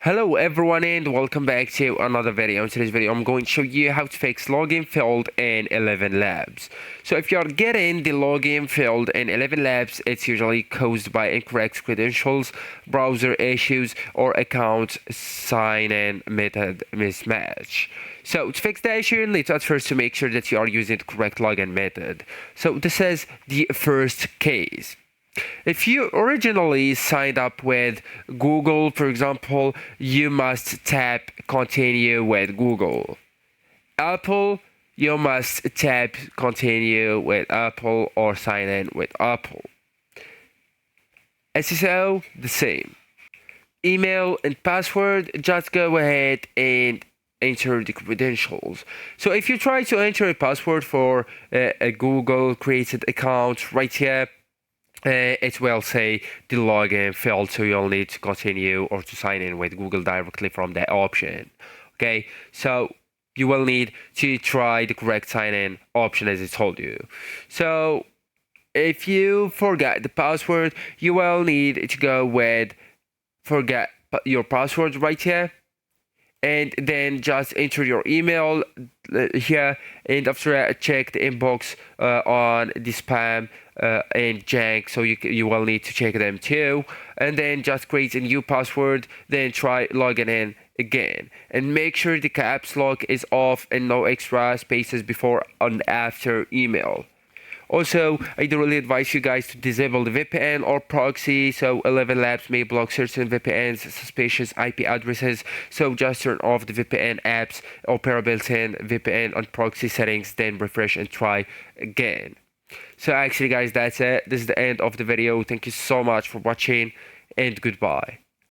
Hello everyone and welcome back to another video. In today's video I'm going to show you how to fix login field in ElevenLabs. So if you're getting the login field in ElevenLabs, it's usually caused by incorrect credentials, browser issues, or account sign-in method mismatch. So to fix the issue, let's at first to make sure that you are using the correct login method. So this is the first case. If you originally signed up with Google, for example, you must tap continue with Google. Apple, you must tap continue with Apple or sign in with Apple. SSO, the same. Email and password, just go ahead and enter the credentials. So if you try to enter a password for a Google created account right here, it will say the login failed, so you'll need to continue or to sign in with Google directly from that option. Okay, so you will need to try the correct sign-in option as I told you. So if you forget the password, you will need to go with forget your password right here, and then just enter your email here, and after that check the inbox on the spam and junk, so you will need to check them too, and then just create a new password, then try logging in again, and make sure the caps lock is off and no extra spaces before and after email. Also, I do really advise you guys to disable the VPN or proxy, so ElevenLabs may block certain VPNs, suspicious IP addresses, so just turn off the VPN apps, open a built-in VPN on proxy settings, then refresh and try again. So actually guys, that's it. This is the end of the video. Thank you so much for watching and goodbye.